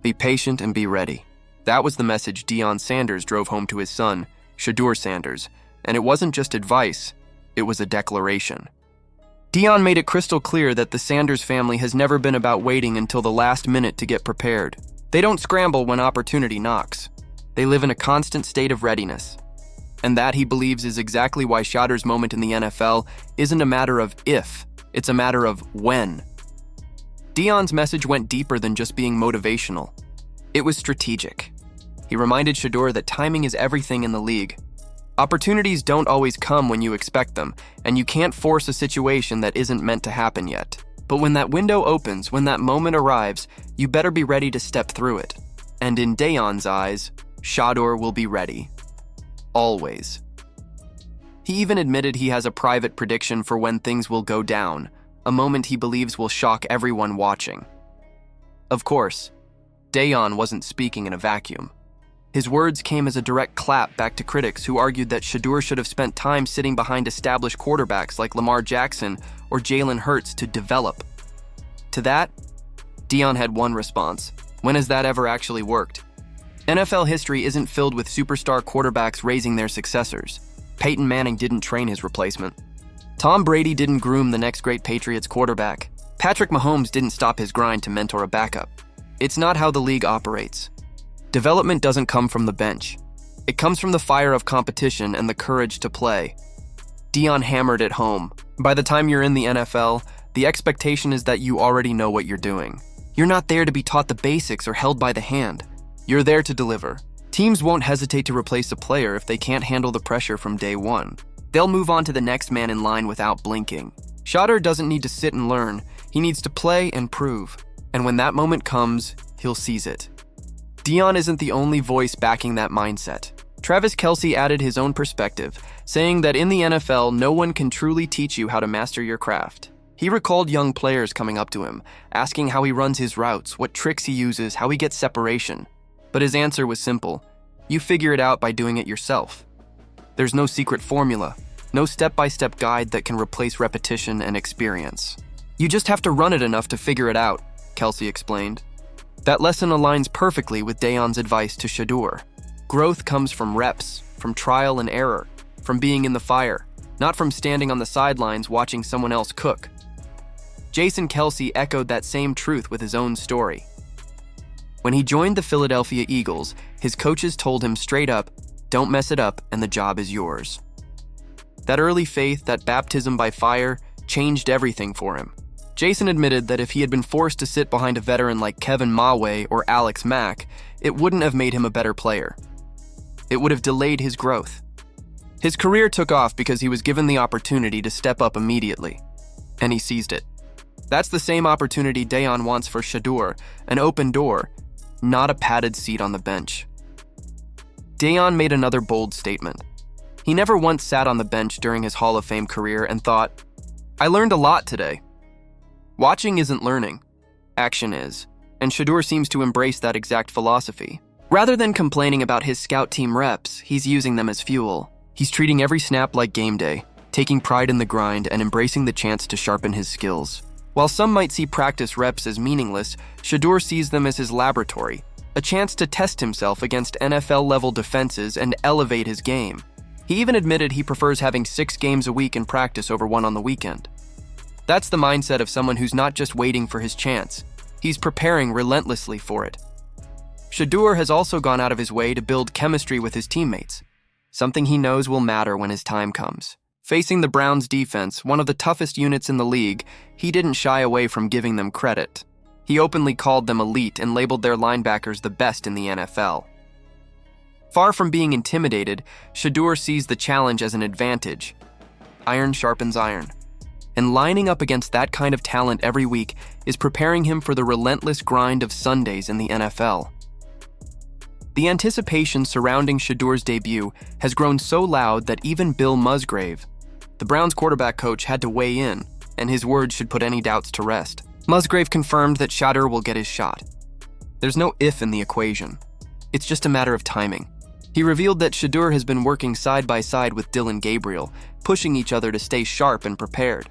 Be patient and be ready. That was the message Deion Sanders drove home to his son, Shadur Sanders, and it wasn't just advice, it was a declaration. Deion made it crystal clear that the Sanders family has never been about waiting until the last minute to get prepared. They don't scramble when opportunity knocks. They live in a constant state of readiness. And that, he believes, is exactly why Shadur's moment in the NFL isn't a matter of if, it's a matter of when. Deion's message went deeper than just being motivational. It was strategic. He reminded Shadur that timing is everything in the league. Opportunities don't always come when you expect them, and you can't force a situation that isn't meant to happen yet. But when that window opens, when that moment arrives, you better be ready to step through it. And in Deion's eyes, Shadur will be ready. Always. He even admitted he has a private prediction for when things will go down, a moment he believes will shock everyone watching. Of course, Deion wasn't speaking in a vacuum. His words came as a direct clap back to critics who argued that Shadur should have spent time sitting behind established quarterbacks like Lamar Jackson or Jalen Hurts to develop. To that, Deion had one response: when has that ever actually worked? NFL history isn't filled with superstar quarterbacks raising their successors. Peyton Manning didn't train his replacement. Tom Brady didn't groom the next great Patriots quarterback. Patrick Mahomes didn't stop his grind to mentor a backup. It's not how the league operates. Development doesn't come from the bench. It comes from the fire of competition and the courage to play. Deion hammered it home. By the time you're in the NFL, the expectation is that you already know what you're doing. You're not there to be taught the basics or held by the hand. You're there to deliver. Teams won't hesitate to replace a player if they can't handle the pressure from day one. They'll move on to the next man in line without blinking. Shadur doesn't need to sit and learn. He needs to play and prove. And when that moment comes, he'll seize it. Deion isn't the only voice backing that mindset. Travis Kelce added his own perspective, saying that in the NFL, no one can truly teach you how to master your craft. He recalled young players coming up to him, asking how he runs his routes, what tricks he uses, how he gets separation. But his answer was simple: you figure it out by doing it yourself. There's no secret formula, no step-by-step guide that can replace repetition and experience. You just have to run it enough to figure it out, Kelce explained. That lesson aligns perfectly with Deion's advice to Shadur. Growth comes from reps, from trial and error, from being in the fire, not from standing on the sidelines watching someone else cook. Jason Kelce echoed that same truth with his own story. When he joined the Philadelphia Eagles, his coaches told him straight up, "Don't mess it up and the job is yours." That early faith, that baptism by fire, changed everything for him. Jason admitted that if he had been forced to sit behind a veteran like Kevin Mawae or Alex Mack, it wouldn't have made him a better player. It would have delayed his growth. His career took off because he was given the opportunity to step up immediately, and he seized it. That's the same opportunity Deion wants for Shadur, an open door, not a padded seat on the bench. Deion made another bold statement. He never once sat on the bench during his Hall of Fame career and thought, "I learned a lot today." Watching isn't learning. Action is. And Shadur seems to embrace that exact philosophy. Rather than complaining about his scout team reps, he's using them as fuel. He's treating every snap like game day, taking pride in the grind and embracing the chance to sharpen his skills. While some might see practice reps as meaningless, Shadur sees them as his laboratory, a chance to test himself against NFL-level defenses and elevate his game. He even admitted he prefers having 6 games a week in practice over one on the weekend. That's the mindset of someone who's not just waiting for his chance. He's preparing relentlessly for it. Shadur has also gone out of his way to build chemistry with his teammates, something he knows will matter when his time comes. Facing the Browns' defense, one of the toughest units in the league, he didn't shy away from giving them credit. He openly called them elite and labeled their linebackers the best in the NFL. Far from being intimidated, Shadur sees the challenge as an advantage. Iron sharpens iron. And lining up against that kind of talent every week is preparing him for the relentless grind of Sundays in the NFL. The anticipation surrounding Shadur's debut has grown so loud that even Bill Musgrave, the Browns quarterback coach, had to weigh in, and his words should put any doubts to rest. Musgrave confirmed that Shadur will get his shot. There's no if in the equation. It's just a matter of timing. He revealed that Shadur has been working side by side with Dillon Gabriel, pushing each other to stay sharp and prepared.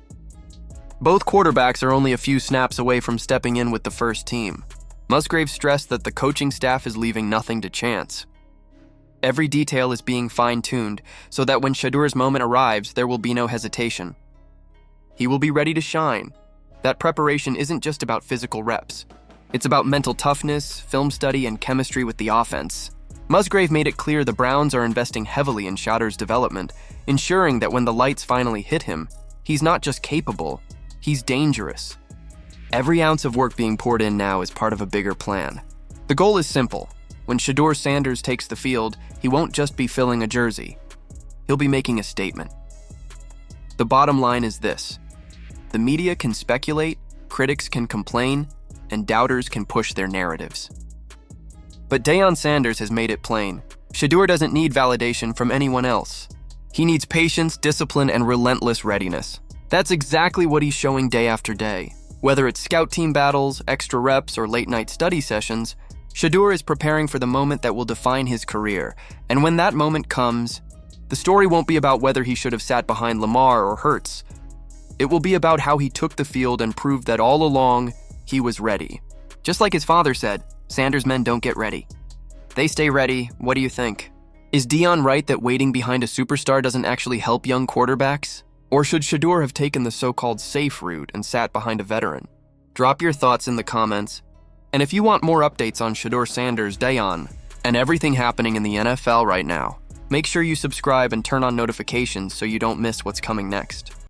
Both quarterbacks are only a few snaps away from stepping in with the first team. Musgrave stressed that the coaching staff is leaving nothing to chance. Every detail is being fine-tuned so that when Shedur's moment arrives, there will be no hesitation. He will be ready to shine. That preparation isn't just about physical reps. It's about mental toughness, film study, and chemistry with the offense. Musgrave made it clear the Browns are investing heavily in Shadur's development, ensuring that when the lights finally hit him, he's not just capable, he's dangerous. Every ounce of work being poured in now is part of a bigger plan. The goal is simple. When Shadur Sanders takes the field, he won't just be filling a jersey. He'll be making a statement. The bottom line is this. The media can speculate, critics can complain, and doubters can push their narratives. But Deion Sanders has made it plain. Shadur doesn't need validation from anyone else. He needs patience, discipline, and relentless readiness. That's exactly what he's showing day after day. Whether it's scout team battles, extra reps, or late-night study sessions, Shadur is preparing for the moment that will define his career. And when that moment comes, the story won't be about whether he should have sat behind Lamar or Hurts. It will be about how he took the field and proved that all along, he was ready. Just like his father said, Sanders men don't get ready. They stay ready. What do you think? Is Deion right that waiting behind a superstar doesn't actually help young quarterbacks? Or should Shadur have taken the so-called safe route and sat behind a veteran? Drop your thoughts in the comments. And if you want more updates on Shadur Sanders, Deion, and everything happening in the NFL right now, make sure you subscribe and turn on notifications so you don't miss what's coming next.